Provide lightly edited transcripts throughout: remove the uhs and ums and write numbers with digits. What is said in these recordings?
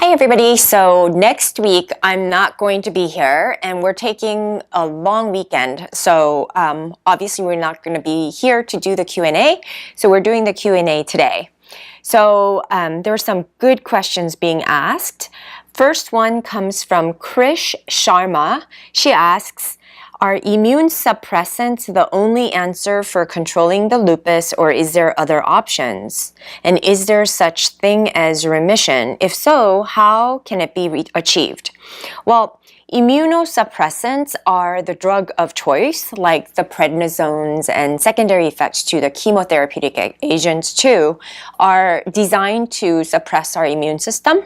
Hey everybody, so next week I'm not going to be here and we're taking a long weekend. So obviously we're not going to be here to do the Q&A, so we're doing the Q&A today. So there are some good questions being asked. First one comes from Krish Sharma. She asks, are immune suppressants the only answer for controlling the lupus, or is there other options? And is there such thing as remission? If so, how can it be achieved? Well, immunosuppressants are the drug of choice, like the prednisones and secondary effects to the chemotherapeutic agents too, are designed to suppress our immune system.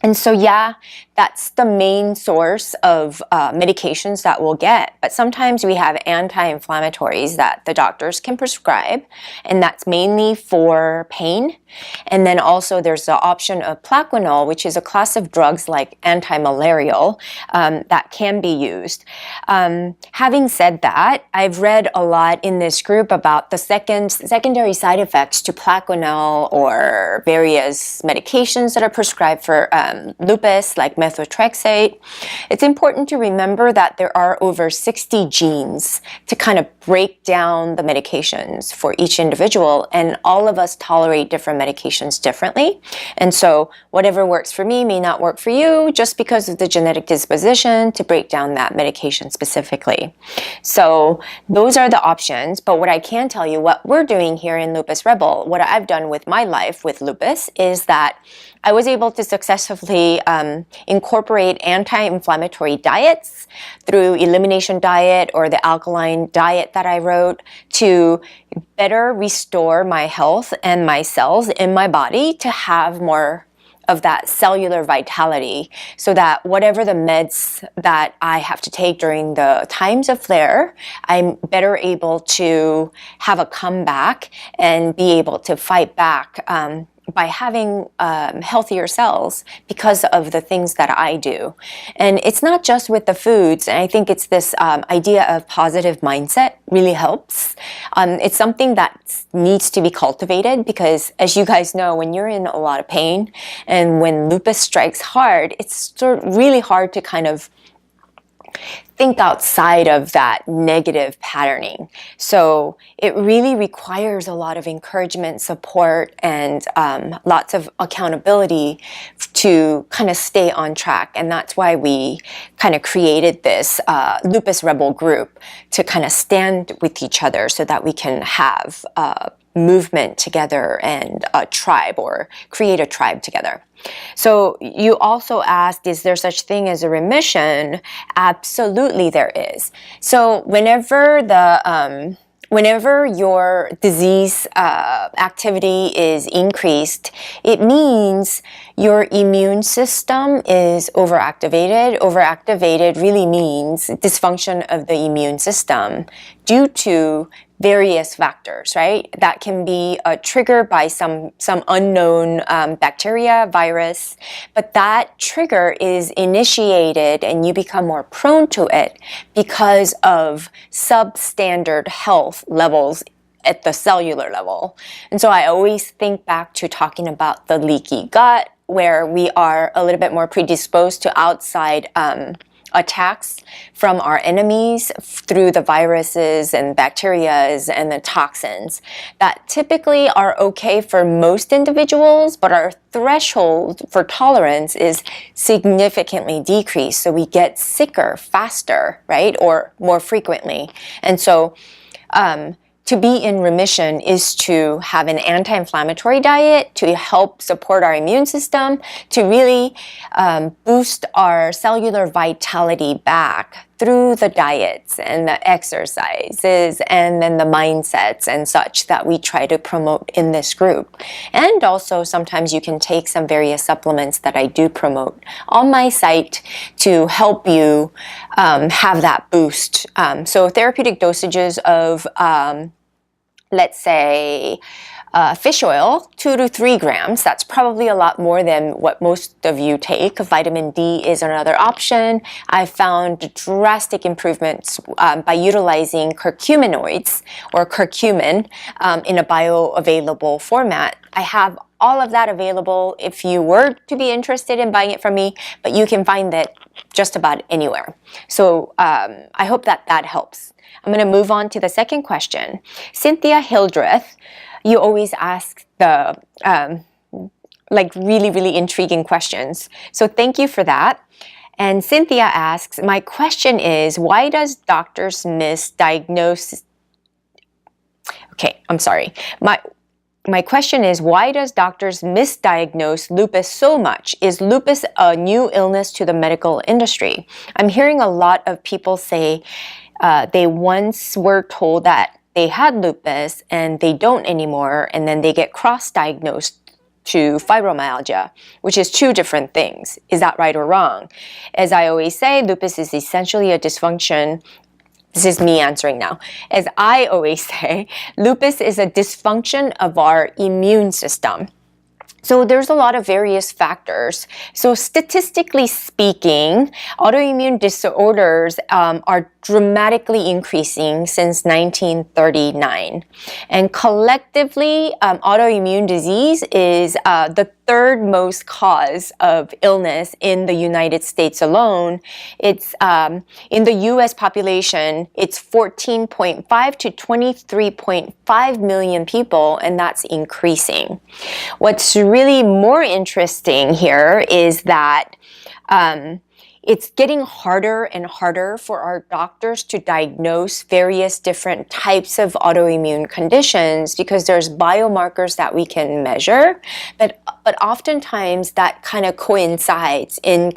And so, yeah, that's the main source of medications that we'll get. But sometimes we have anti-inflammatories that the doctors can prescribe, and that's mainly for pain. And then also there's the option of Plaquenil, which is a class of drugs like anti-malarial that can be used. Having said that, I've read a lot in this group about the secondary side effects to Plaquenil or various medications that are prescribed for lupus, like methotrexate. It's important to remember that there are over 60 genes to kind of break down the medications for each individual, and all of us tolerate different medications differently. And so whatever works for me may not work for you just because of the genetic disposition to break down that medication specifically. So those are the options, but what I can tell you, what we're doing here in Lupus Rebel, what I've done with my life with lupus is that I was able to successfully incorporate anti-inflammatory diets through elimination diet or the alkaline diet that I wrote to better restore my health and my cells in my body to have more of that cellular vitality, so that whatever the meds that I have to take during the times of flare, I'm better able to have a comeback and be able to fight back by having healthier cells because of the things that I do. And it's not just with the foods. And I think it's this idea of positive mindset really helps. It's something that needs to be cultivated because, as you guys know, when you're in a lot of pain and when lupus strikes hard, it's really hard to kind of think outside of that negative patterning. So it really requires a lot of encouragement, support, and lots of accountability to kind of stay on track. And that's why we kind of created this Lupus Rebel group to kind of stand with each other so that we can have movement together and a tribe, or create a tribe together. So you also asked, is there such thing as a remission? Absolutely there is. So whenever your disease activity is increased, it means your immune system is overactivated. Overactivated really means dysfunction of the immune system due to various factors, right? That can be triggered by some unknown bacteria, virus, but that trigger is initiated and you become more prone to it because of substandard health levels at the cellular level. And so I always think back to talking about the leaky gut, where we are a little bit more predisposed to outside attacks from our enemies through the viruses and bacterias and the toxins that typically are okay for most individuals, but our threshold for tolerance is significantly decreased. So we get sicker faster, right? Or more frequently. And so to be in remission is to have an anti-inflammatory diet to help support our immune system, to really boost our cellular vitality back through the diets and the exercises and then the mindsets and such that we try to promote in this group. And also sometimes you can take some various supplements that I do promote on my site to help you have that boost. So therapeutic dosages of let's say, fish oil, 2 to 3 grams. That's probably a lot more than what most of you take. Vitamin D is another option. I found drastic improvements by utilizing curcuminoids or curcumin in a bioavailable format. I have all of that available if you were to be interested in buying it from me, but you can find it just about anywhere. So I hope that that helps. I'm going to move on to the second question. Cynthia Hildreth, you always ask the like really intriguing questions. So thank you for that. And Cynthia asks, my question is, why does doctors misdiagnose? Okay, I'm sorry. My question is, why does doctors misdiagnose lupus so much? Is lupus a new illness to the medical industry? I'm hearing a lot of people say they once were told that they had lupus and they don't anymore, and then they get cross-diagnosed to fibromyalgia, which is 2 different things. Is that right or wrong? As I always say, lupus is essentially a dysfunction. This is me answering now. As I always say, lupus is a dysfunction of our immune system. So there's a lot of various factors. So statistically speaking, autoimmune disorders are dramatically increasing since 1939. And collectively, autoimmune disease is the 3rd most cause of illness in the United States alone. It's in the US population, it's 14.5 to 23.5 million people, and that's increasing. What's really more interesting here is that it's getting harder and harder for our doctors to diagnose various different types of autoimmune conditions because there's biomarkers that we can measure, but oftentimes that kind of coincides in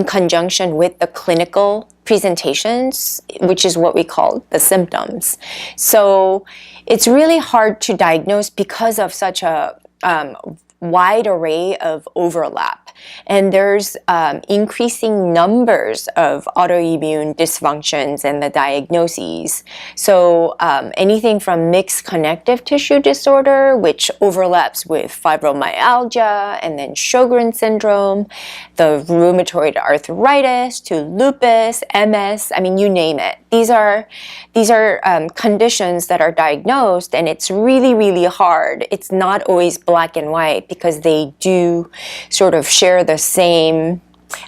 conjunction with the clinical presentations, which is what we call the symptoms. So it's really hard to diagnose because of such a wide array of overlap. And there's increasing numbers of autoimmune dysfunctions and the diagnoses. So anything from mixed connective tissue disorder, which overlaps with fibromyalgia, and then Sjogren's syndrome, the rheumatoid arthritis, to lupus, MS, I mean, you name it. These are conditions that are diagnosed, and it's really hard. It's not always black and white because they do sort of share the same,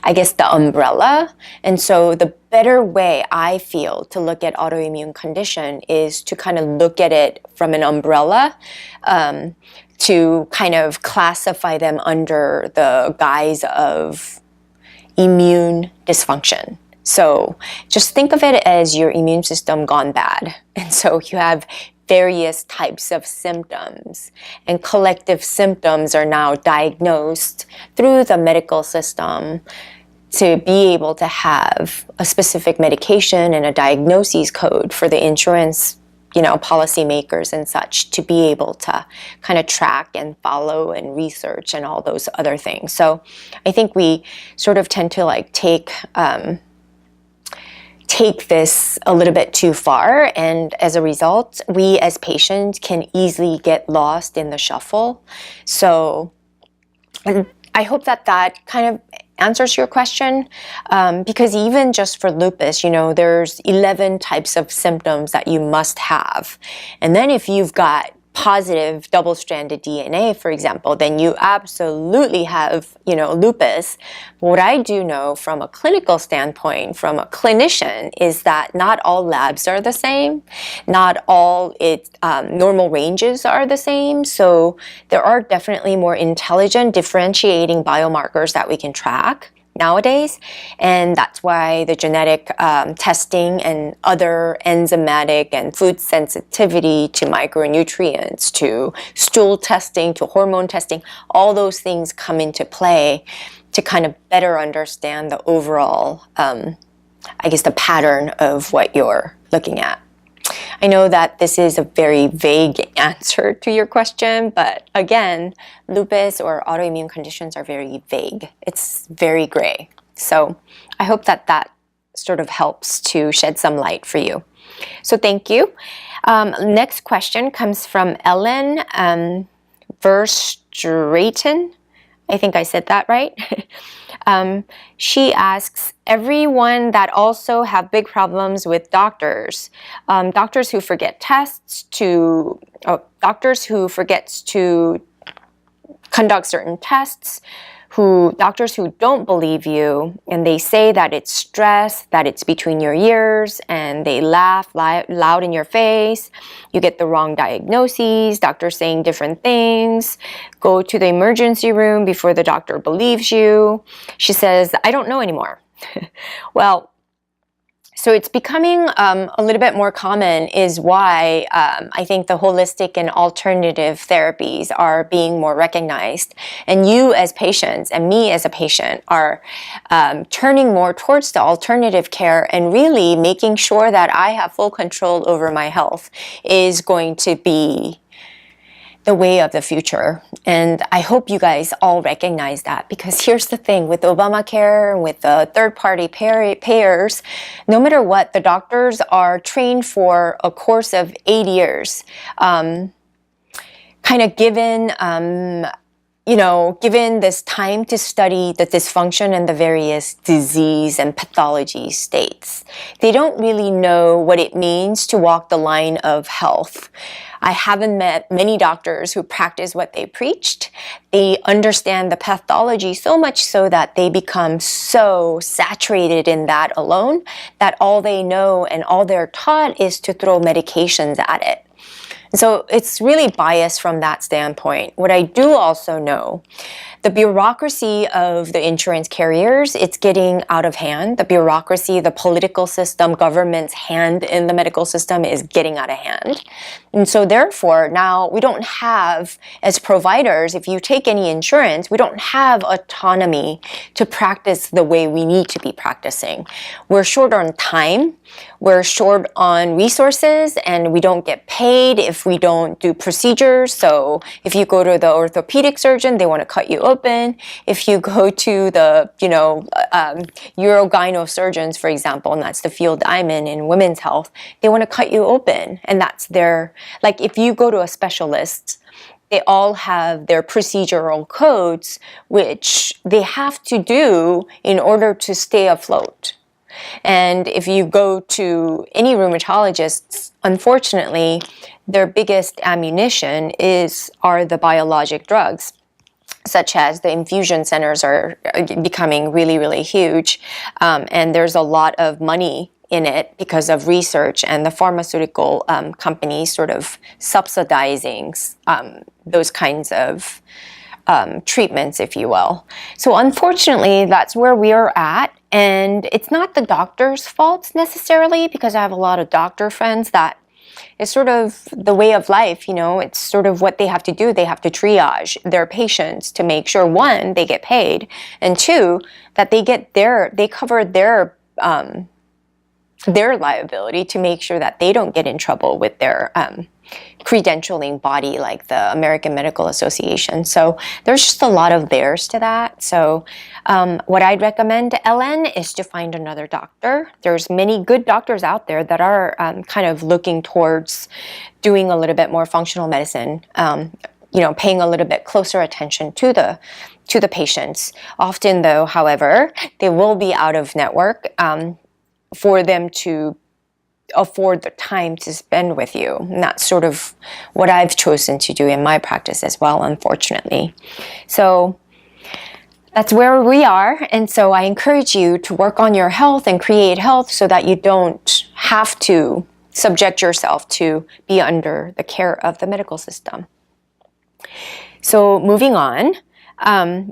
I guess, the umbrella. And so the better way I feel to look at autoimmune condition is to kind of look at it from an umbrella, to kind of classify them under the guise of immune dysfunction. So just think of it as your immune system gone bad. And so you have various types of symptoms, and collective symptoms are now diagnosed through the medical system to be able to have a specific medication and a diagnosis code for the insurance, policymakers and such, to be able to kind of track and follow and research and all those other things. So I think we sort of tend to take this a little bit too far, and as a result, we as patients can easily get lost in the shuffle. So I hope that kind of answers your question, because even just for lupus, there's 11 types of symptoms that you must have. And then if you've got positive double-stranded DNA, for example, then you absolutely have, lupus. What I do know from a clinical standpoint, from a clinician, is that not all labs are the same. Not all normal ranges are the same. So there are definitely more intelligent differentiating biomarkers that we can track nowadays, and that's why the genetic testing and other enzymatic and food sensitivity to micronutrients, to stool testing, to hormone testing, all those things come into play to kind of better understand the overall, the pattern of what you're looking at. I know that this is a very vague answer to your question, but again, lupus or autoimmune conditions are very vague. It's very gray. So I hope that sort of helps to shed some light for you. So thank you. Next question comes from Ellen Verstraeten. I think I said that right. She asks, everyone that also have big problems with doctors, doctors who forget tests doctors who forgets to conduct certain tests, doctors who don't believe you, and they say that it's stress, that it's between your ears, and they laugh loud in your face. You get the wrong diagnoses, doctors saying different things. Go to the emergency room before the doctor believes you. She says, I don't know anymore. Well, so it's becoming a little bit more common, is why I think the holistic and alternative therapies are being more recognized. And you as patients and me as a patient are turning more towards the alternative care, and really making sure that I have full control over my health is going to be the way of the future. And I hope you guys all recognize that, because here's the thing with Obamacare and with the third-party payers, no matter what, the doctors are trained for a course of 8 years, kind of given this time to study the dysfunction and the various disease and pathology states. They don't really know what it means to walk the line of health. I haven't met many doctors who practice what they preached. They understand the pathology so much so that they become so saturated in that alone that all they know and all they're taught is to throw medications at it. So it's really biased from that standpoint. What I do also know, the bureaucracy of the insurance carriers, it's getting out of hand. The bureaucracy, the political system, government's hand in the medical system is getting out of hand. And so therefore, now we don't have, as providers, if you take any insurance, we don't have autonomy to practice the way we need to be practicing. We're short on time. We're short on resources, and we don't get paid if we don't do procedures. So if you go to the orthopedic surgeon, they want to cut you open. If you go to the, urogyno surgeons, for example, and that's the field I'm in women's health, they want to cut you open. And that's like if you go to a specialist, they all have their procedural codes, which they have to do in order to stay afloat. And if you go to any rheumatologists, unfortunately, their biggest ammunition are the biologic drugs, such as the infusion centers are becoming really, really huge. And there's a lot of money in it because of research and the pharmaceutical companies sort of subsidizing those kinds of treatments, if you will. So unfortunately, that's where we are at. And it's not the doctor's fault necessarily, because I have a lot of doctor friends that it's sort of the way of life, it's sort of what they have to do. They have to triage their patients to make sure, one, they get paid, and two, that they cover their liability to make sure that they don't get in trouble with their credentialing body like the American Medical Association. So there's just a lot of layers to that. So what I'd recommend to Ellen is to find another doctor. There's many good doctors out there that are kind of looking towards doing a little bit more functional medicine, paying a little bit closer attention to the patients. Often though, however, they will be out of network for them to afford the time to spend with you. And that's sort of what I've chosen to do in my practice as well, unfortunately. So that's where we are. And so I encourage you to work on your health and create health so that you don't have to subject yourself to be under the care of the medical system. So moving on.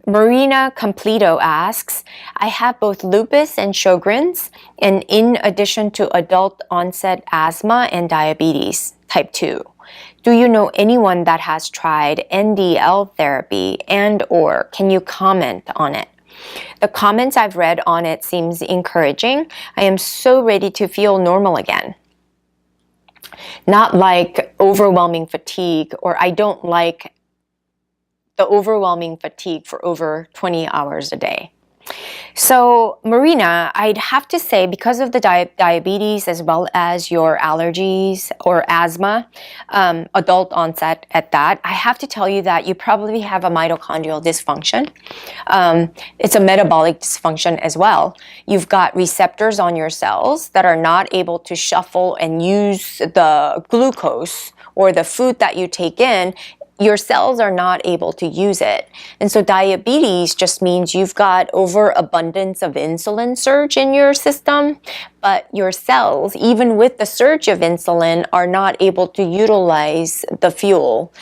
Marina Completo asks, I have both lupus and Sjogren's, and in addition to adult onset asthma and diabetes type 2. Do you know anyone that has tried NDL therapy, and or can you comment on it? The comments I've read on it seems encouraging. I am so ready to feel normal again. Not like overwhelming fatigue, or I don't like the overwhelming fatigue for over 20 hours a day. So, Marina, I'd have to say, because of the diabetes as well as your allergies or asthma, adult onset at that, I have to tell you that you probably have a mitochondrial dysfunction. It's a metabolic dysfunction as well. You've got receptors on your cells that are not able to shuffle and use the glucose or the food that you take in. Your cells are not able to use it. And so diabetes just means you've got overabundance of insulin surge in your system, but your cells, even with the surge of insulin, are not able to utilize the fuel,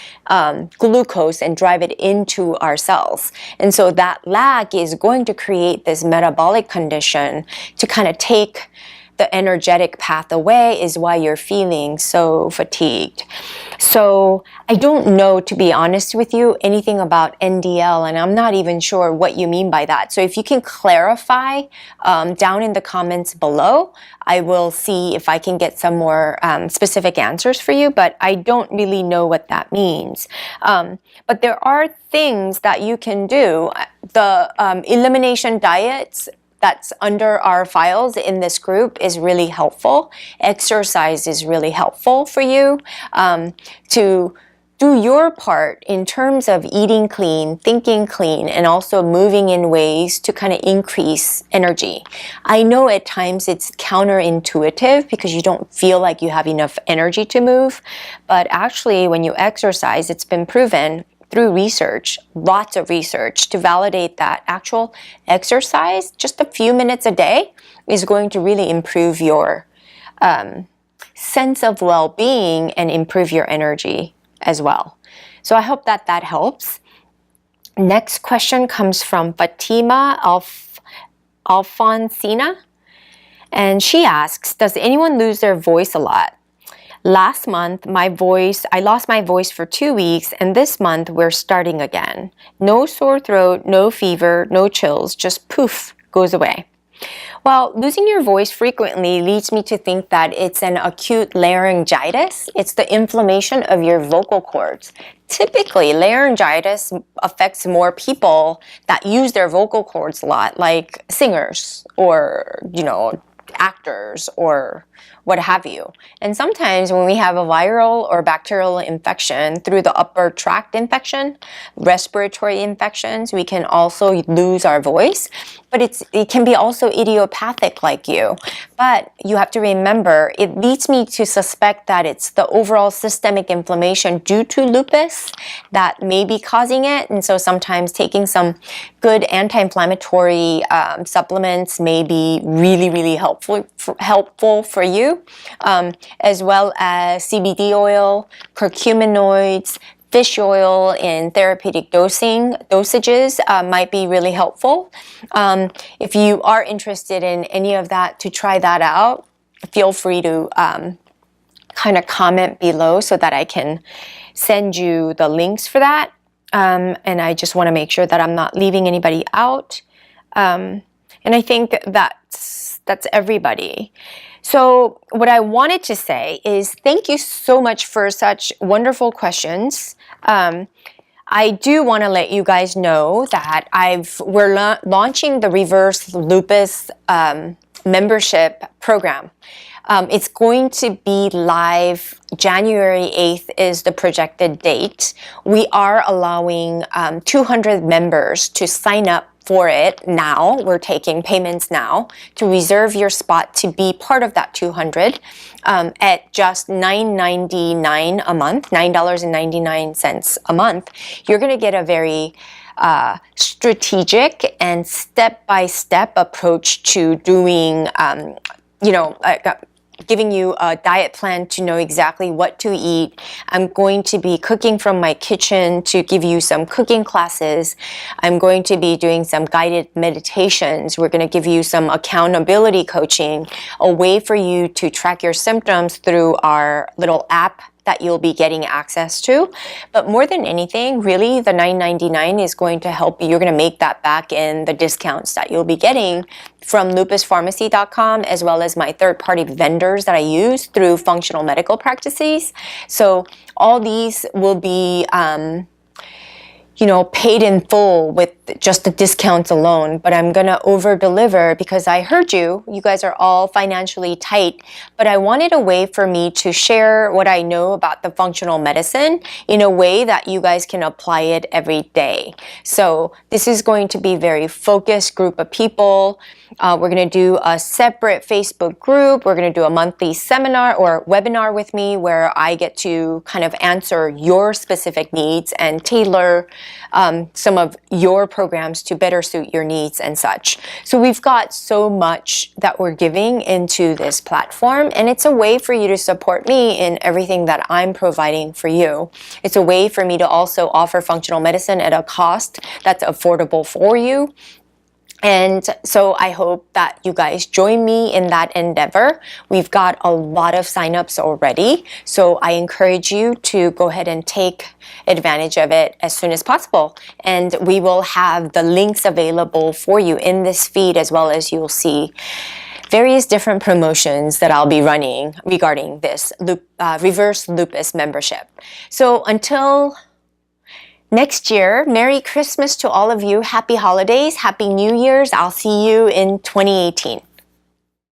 glucose, and drive it into our cells. And so that lag is going to create this metabolic condition to kind of take the energetic path away, is why you're feeling so fatigued. So I don't know, to be honest with you, anything about NDL, and I'm not even sure what you mean by that. So if you can clarify down in the comments below, I will see if I can get some more specific answers for you, but I don't really know what that means. But there are things that you can do. The elimination diets that's under our files in this group is really helpful. Exercise is really helpful for you to do your part in terms of eating clean, thinking clean, and also moving in ways to kind of increase energy. I know at times it's counterintuitive because you don't feel like you have enough energy to move, but actually when you exercise, it's been proven through research, lots of research, to validate that actual exercise, just a few minutes a day, is going to really improve your sense of well-being and improve your energy as well. So I hope that that helps. Next question comes from Fatima Alfonsina, and she asks, does anyone lose their voice a lot? Last month, I lost my voice for 2 weeks, and this month we're starting again. No sore throat, no fever, no chills, just poof, goes away. Well, losing your voice frequently leads me to think that it's an acute laryngitis. It's the inflammation of your vocal cords. Typically, laryngitis affects more people that use their vocal cords a lot, like singers or, actors or what have you. And sometimes when we have a viral or bacterial infection through the upper tract infection, respiratory infections, we can also lose our voice. But it can be also idiopathic like you. But you have to remember, it leads me to suspect that it's the overall systemic inflammation due to lupus that may be causing it. And so sometimes taking some good anti-inflammatory supplements may be really, really helpful for you, as well as CBD oil, curcuminoids, fish oil in therapeutic dosages might be really helpful. If you are interested in any of that, to try that out, feel free to kind of comment below so that I can send you the links for that. And I just want to make sure that I'm not leaving anybody out. And I think that's everybody. So what I wanted to say is thank you so much for such wonderful questions. I do want to let you guys know that we're launching the Reverse Lupus membership program. It's going to be live January 8th is the projected date. We are allowing 200 members to sign up for it now. We're taking payments now to reserve your spot to be part of that 200 at just $9.99 a month, $9.99 a month. You're going to get a very strategic and step-by-step approach to doing, giving you a diet plan to know exactly what to eat. I'm going to be cooking from my kitchen to give you some cooking classes. I'm going to be doing some guided meditations. We're going to give you some accountability coaching, a way for you to track your symptoms through our little app that you'll be getting access to. But more than anything, really, the $9.99 is going to help you. You're going to make that back in the discounts that you'll be getting from lupuspharmacy.com, as well as my third-party vendors that I use through functional medical practices. So all these will be paid in full with just the discounts alone, but I'm gonna over deliver because I heard you guys are all financially tight, but I wanted a way for me to share what I know about the functional medicine in a way that you guys can apply it every day. So this is going to be a very focused group of people. We're gonna do a separate Facebook group. We're gonna do a monthly seminar or webinar with me where I get to kind of answer your specific needs and tailor some of your programs to better suit your needs and such. So we've got so much that we're giving into this platform, and it's a way for you to support me in everything that I'm providing for you. It's a way for me to also offer functional medicine at a cost that's affordable for you. And so I hope that you guys join me in that endeavor. We've got a lot of signups already, so I encourage you to go ahead and take advantage of it as soon as possible. And we will have the links available for you in this feed, as well as you'll see various different promotions that I'll be running regarding this reverse lupus membership. So until next year, Merry Christmas to all of you. Happy holidays, Happy New Year's. I'll see you in 2018.